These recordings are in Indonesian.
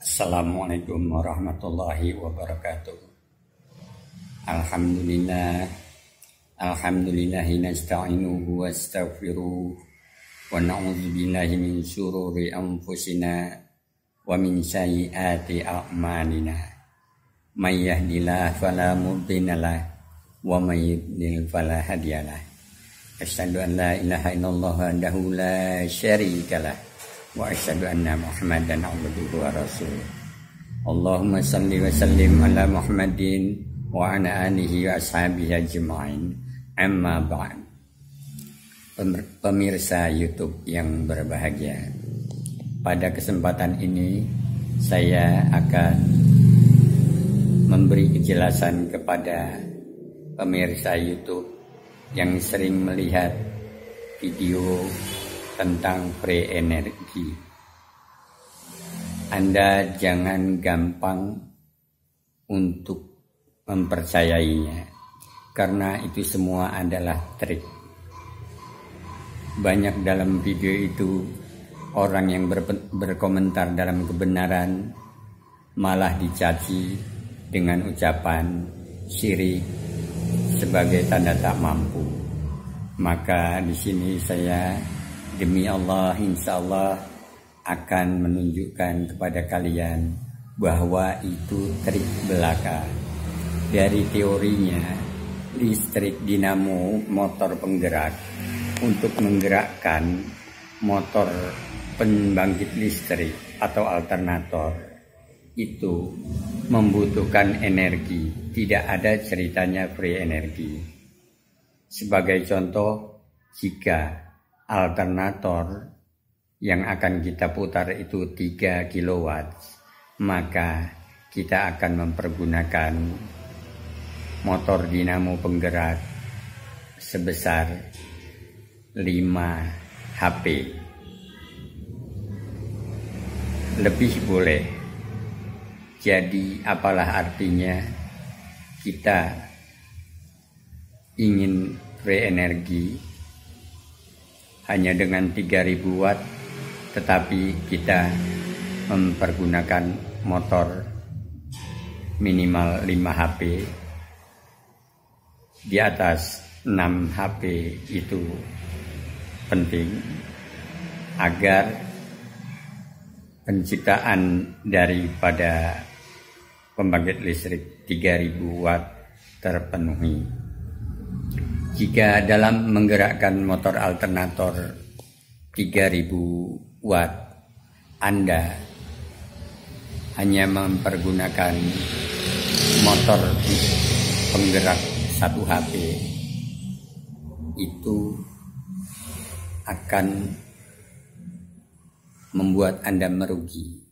Assalamualaikum warahmatullahi wabarakatuh. Alhamdulillahi nasta'inuhu wa astaghfiruh wa na'udzu billahi min syururi anfusina wa min sayyiati a'malina. May yahdihillahu fala mudilla lahu wa may yudlil fala hadiya lahu. Asyhadu an la ilaha illallah wahdahu la syarika lahu wa asyhadu anna Muhammadan abduhu wa rasuluh. Allahumma salli wa sallim ala Muhammadin wa ala alihi wa ashabihi ajma'in. Amma ba'd. Pemirsa YouTube yang berbahagia, pada kesempatan ini saya akan memberi kejelasan kepada pemirsa YouTube yang sering melihat video tentang free energi. Anda jangan gampang untuk mempercayainya, karena itu semua adalah trik. Banyak dalam video itu orang yang berkomentar dalam kebenaran malah dicaci dengan ucapan syirik sebagai tanda tak mampu. Maka di sini saya demi Allah insya Allah akan menunjukkan kepada kalian bahwa itu trik belaka. Dari teorinya, listrik dinamo motor penggerak untuk menggerakkan motor pembangkit listrik atau alternator itu membutuhkan energi. Tidak ada ceritanya free energi. Sebagai contoh, jika alternator yang akan kita putar itu 3 kW, maka kita akan mempergunakan motor dinamo penggerak sebesar 5 HP. Lebih boleh. Jadi apalah artinya kita ingin free energi hanya dengan 3000 watt, tetapi kita mempergunakan motor minimal 5 HP. Di atas 6 HP itu penting agar penciptaan daripada pembangkit listrik 3000 watt terpenuhi. Jika dalam menggerakkan motor alternator 3000 watt Anda hanya mempergunakan motor penggerak 1 HP, itu akan membuat Anda merugi.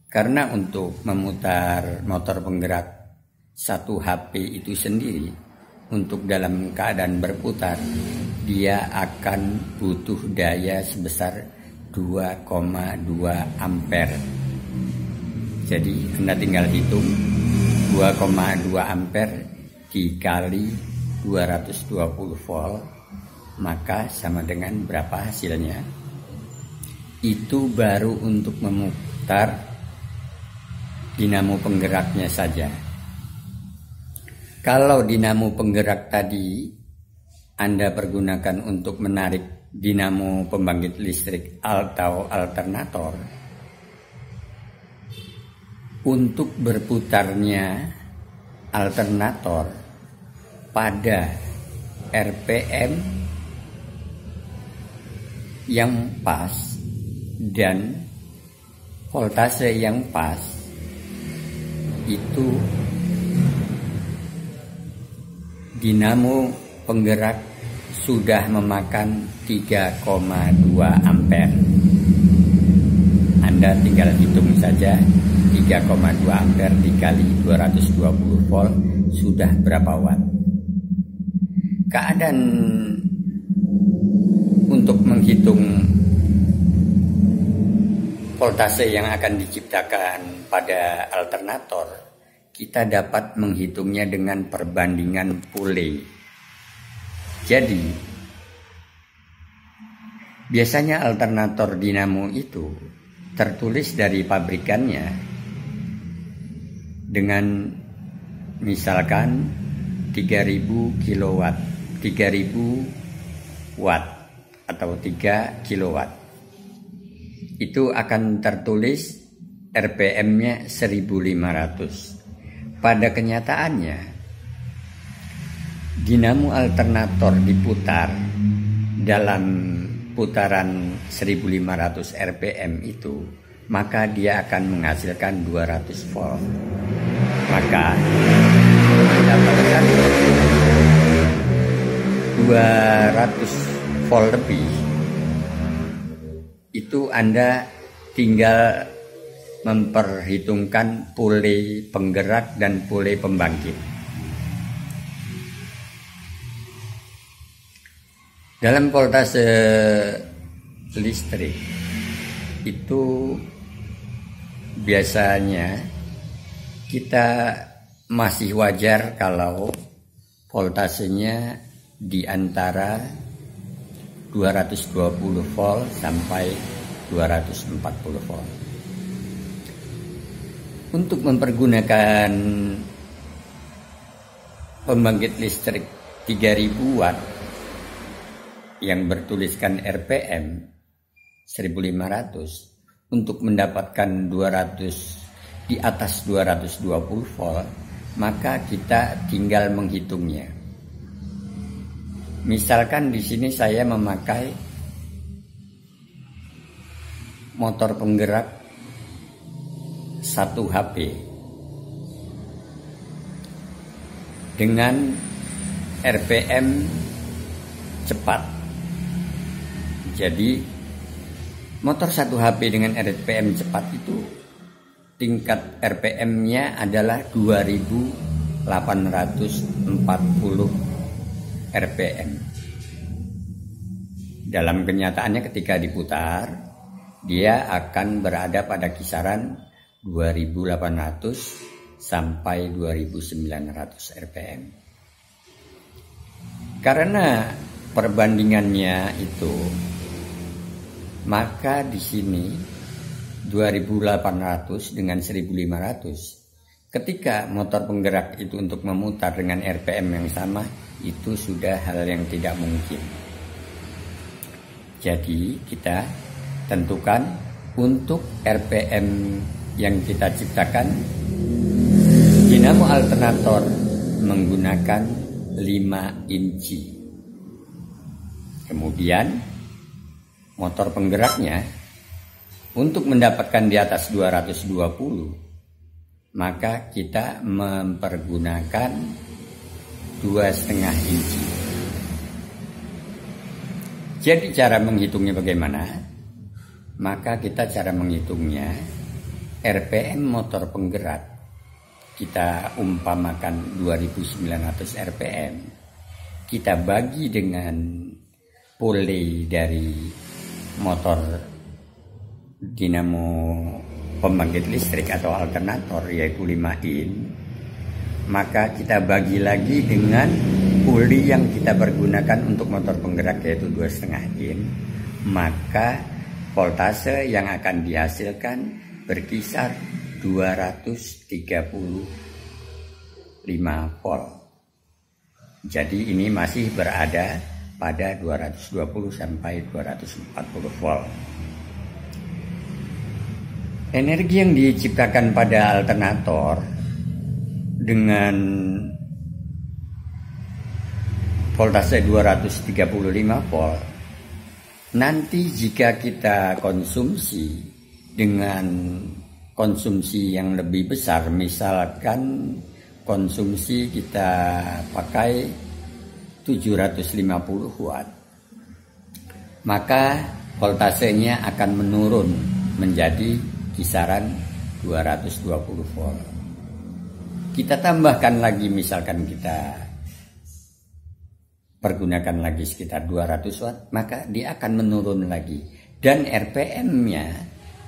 Karena untuk memutar motor penggerak 1 HP itu sendiri, untuk dalam keadaan berputar, dia akan butuh daya sebesar 2,2 ampere. Jadi Anda tinggal hitung 2,2 ampere dikali 220 volt, maka sama dengan berapa hasilnya? Itu baru untuk memutar dinamo penggeraknya saja. Kalau dinamo penggerak tadi Anda pergunakan untuk menarik dinamo pembangkit listrik atau alternator, untuk berputarnya alternator pada RPM yang pas dan voltase yang pas, itu dinamo penggerak sudah memakan 3,2 ampere. Anda tinggal hitung saja 3,2 ampere dikali 220 volt sudah berapa watt. Keadaan untuk menghitung voltase yang akan diciptakan pada alternator, kita dapat menghitungnya dengan perbandingan pule. Jadi biasanya alternator dinamo itu tertulis dari pabrikannya dengan misalkan 3000 kilowatt, 3000 watt atau 3 kilowatt. Itu akan tertulis RPM-nya 1500. Pada kenyataannya, dinamo alternator diputar dalam putaran 1500 RPM itu, maka dia akan menghasilkan 200 volt. Maka mendapatkan 200 volt lebih, itu Anda tinggal memperhitungkan pule penggerak dan pule pembangkit. Dalam voltase listrik itu biasanya kita masih wajar kalau voltasenya di antara 220 volt sampai 240 volt. Untuk mempergunakan pembangkit listrik 3000 watt yang bertuliskan RPM 1500, untuk mendapatkan 200 di atas 220 volt, maka kita tinggal menghitungnya. Misalkan di sini saya memakai motor penggerak 1 HP dengan RPM cepat. Jadi motor 1 HP dengan RPM cepat itu tingkat RPM-nya adalah 2840 RPM. Dalam kenyataannya ketika diputar, dia akan berada pada kisaran 2800 sampai 2900 RPM. Karena perbandingannya itu, maka di sini 2800 dengan 1500, ketika motor penggerak itu untuk memutar dengan RPM yang sama, itu sudah hal yang tidak mungkin. Jadi kita tentukan untuk RPM yang kita ciptakan, dinamo alternator menggunakan 5 inci. Kemudian motor penggeraknya untuk mendapatkan di atas 220, maka kita mempergunakan 2,5 inci. Jadi cara menghitungnya bagaimana? Maka kita cara menghitungnya, RPM motor penggerak kita umpamakan 2900 RPM, kita bagi dengan pole dari motor dinamo pembangkit listrik atau alternator, yaitu 5 in, maka kita bagi lagi dengan puli yang kita pergunakan untuk motor penggerak, yaitu 2,5 in, maka voltase yang akan dihasilkan berkisar 235 volt. Jadi ini masih berada pada 220 sampai 240 volt. Energi yang diciptakan pada alternator dengan voltase 235 volt, nanti jika kita konsumsi dengan konsumsi yang lebih besar, misalkan konsumsi kita pakai 750 watt, maka voltasenya akan menurun menjadi kisaran 220 volt. Kita tambahkan lagi, misalkan kita pergunakan lagi sekitar 200 watt, maka dia akan menurun lagi, dan RPM-nya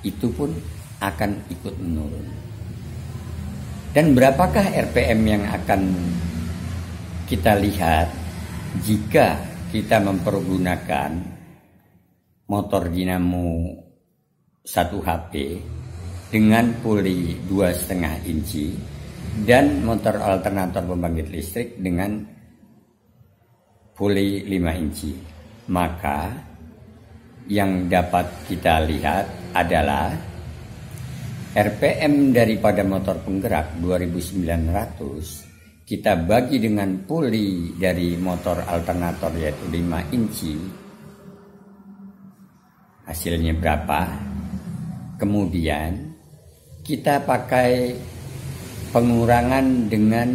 itu pun akan ikut menurun. Dan berapakah RPM yang akan kita lihat jika kita mempergunakan motor dinamo 1 HP dengan puli 2,5 inci? dan motor alternator pembangkit listrik dengan puli 5 inci. Maka yang dapat kita lihat adalah RPM daripada motor penggerak 2900 kita bagi dengan puli dari motor alternator yaitu 5 inci. Hasilnya berapa? Kemudian kita pakai pengurangan dengan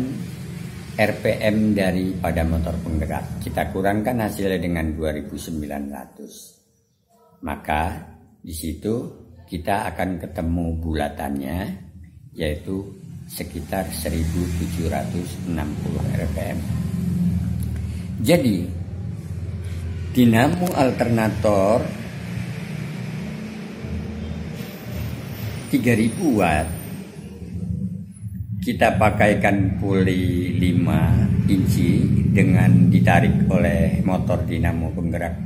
RPM daripada motor penggerak. Kita kurangkan hasilnya dengan 2900. Maka di situ kita akan ketemu bulatannya yaitu sekitar 1760 RPM. Jadi dinamo alternator 3000 watt kita pakaikan puli 5 inci dengan ditarik oleh motor dinamo penggerak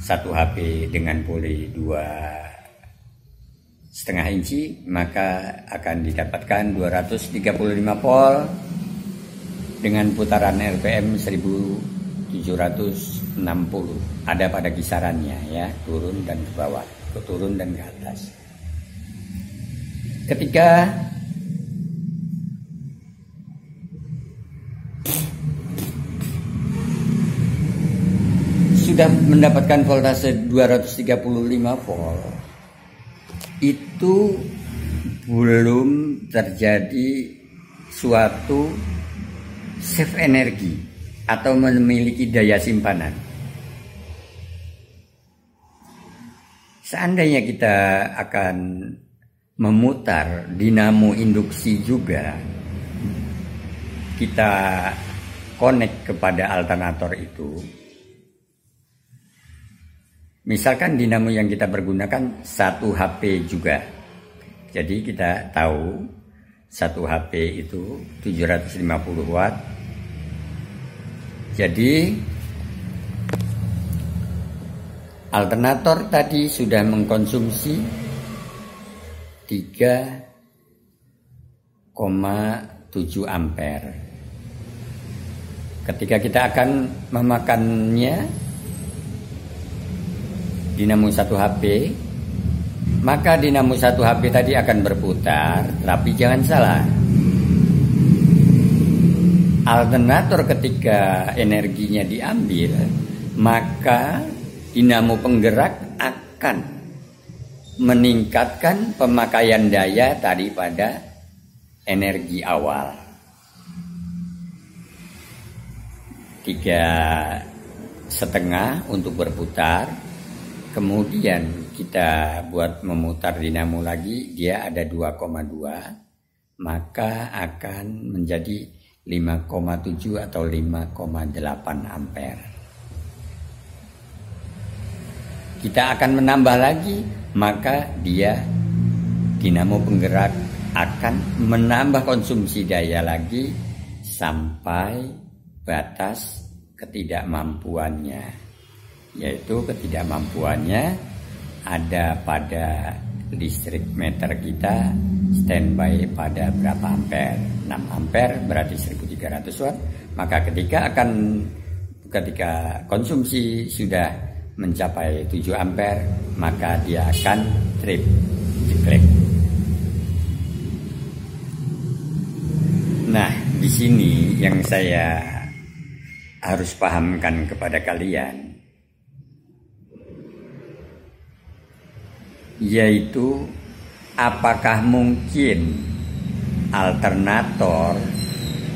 1 HP dengan puli 2,5 inci, maka akan didapatkan 235 volt dengan putaran RPM 1760. Ada pada kisarannya ya, turun dan ke bawah, turun dan ke atas. Ketika sudah mendapatkan voltase 235 volt, itu belum terjadi suatu save energi atau memiliki daya simpanan. Seandainya kita akan memutar dinamo induksi juga, kita connect kepada alternator itu. Misalkan dinamo yang kita pergunakan 1 HP juga. Jadi kita tahu 1 HP itu 750 watt. Jadi alternator tadi sudah mengkonsumsi 3,7 ampere. Ketika kita akan memakannya dinamo 1 HP, maka dinamo 1 HP tadi akan berputar. Tapi jangan salah, alternator ketika energinya diambil, maka dinamo penggerak akan meningkatkan pemakaian daya daripada energi awal. 3,5 untuk berputar. Kemudian kita buat memutar dinamo lagi, dia ada 2,2, maka akan menjadi 5,7 atau 5,8 ampere. Kita akan menambah lagi, maka dia dinamo penggerak akan menambah konsumsi daya lagi sampai batas ketidakmampuannya, yaitu ketidakmampuannya ada pada listrik meter kita standby pada berapa ampere. 6 ampere berarti 1300 watt. Maka ketika konsumsi sudah mencapai 7 ampere, maka dia akan trip jeklek. Nah, di sini yang saya harus pahamkan kepada kalian, yaitu apakah mungkin alternator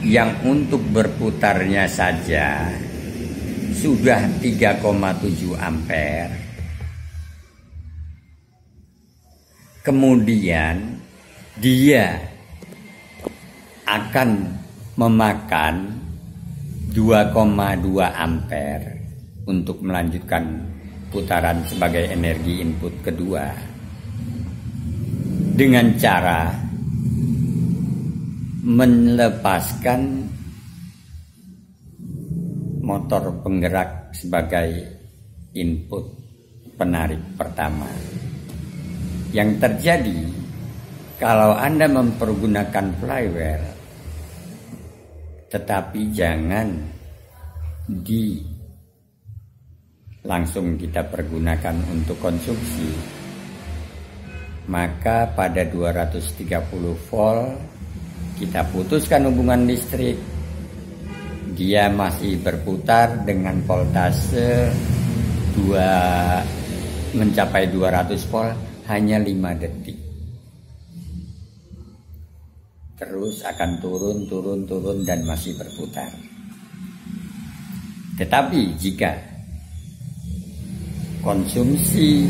yang untuk berputarnya saja sudah 3,7 ampere, kemudian dia akan memakan 2,2 ampere untuk melanjutkan putaran sebagai energi input kedua dengan cara melepaskan motor penggerak sebagai input penarik pertama. Yang terjadi kalau Anda mempergunakan flywheel tetapi jangan langsung kita pergunakan untuk konsumsi. Maka pada 230 volt kita putuskan hubungan listrik. Dia masih berputar dengan voltase mencapai 200 volt hanya 5 detik. Terus akan turun dan masih berputar. Tetapi jika konsumsi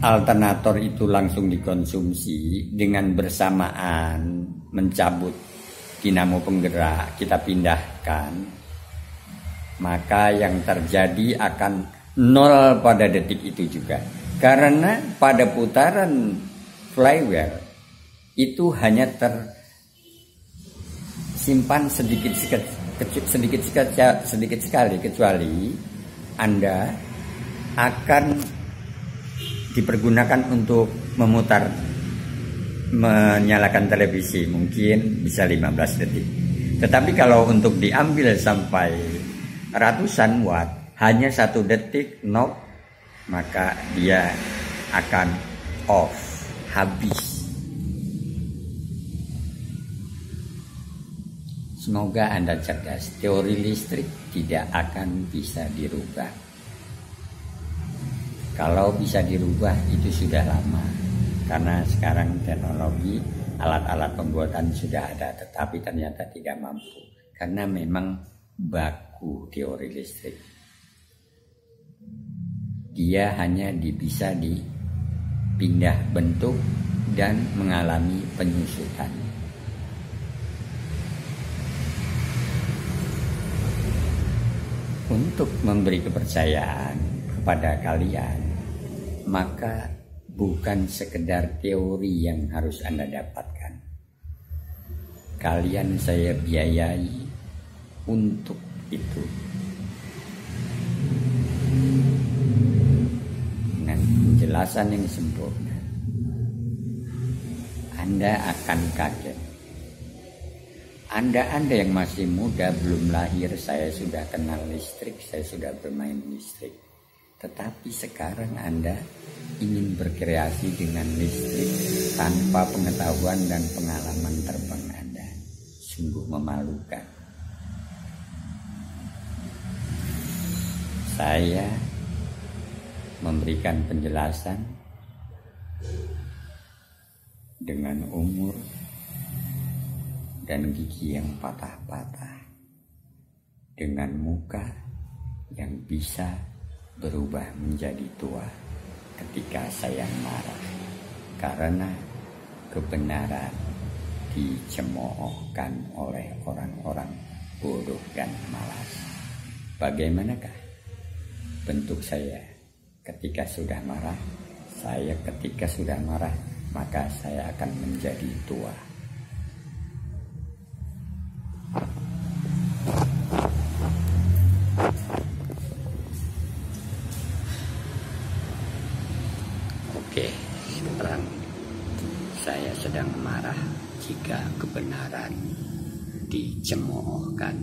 alternator itu langsung dikonsumsi dengan bersamaan mencabut dinamo penggerak, kita pindahkan, maka yang terjadi akan nol pada detik itu juga. Karena pada putaran flywheel itu hanya tersimpan sedikit sekali, kecuali Anda akan dipergunakan untuk menyalakan televisi, mungkin bisa 15 detik. Tetapi kalau untuk diambil sampai ratusan watt hanya 1 detik knob, maka dia akan off, habis. Semoga Anda cerdas. Teori listrik tidak akan bisa dirubah. Kalau bisa dirubah itu sudah lama, karena sekarang teknologi alat-alat pembuatan sudah ada, tetapi ternyata tidak mampu karena memang baku teori listrik. Dia hanya bisa dipindah bentuk dan mengalami penyusutan. Untuk memberi kepercayaan kepada kalian, maka bukan sekedar teori yang harus Anda dapatkan. Kalian saya biayai untuk itu. Dengan penjelasan yang sempurna, Anda akan kaget. Anda yang masih muda, belum lahir, saya sudah kenal listrik, saya sudah bermain listrik. Tetapi sekarang Anda ingin berkreasi dengan listrik tanpa pengetahuan dan pengalaman terbang Anda. Sungguh memalukan. Saya memberikan penjelasan dengan umur dan gigi yang patah-patah, dengan muka yang bisa berubah menjadi tua ketika saya marah, karena kebenaran dicemoohkan oleh orang-orang bodoh dan malas. Bagaimanakah bentuk saya ketika sudah marah? Saya ketika sudah marah, maka saya akan menjadi tua. Oke, sekarang saya sedang marah jika kebenaran dicemoohkan.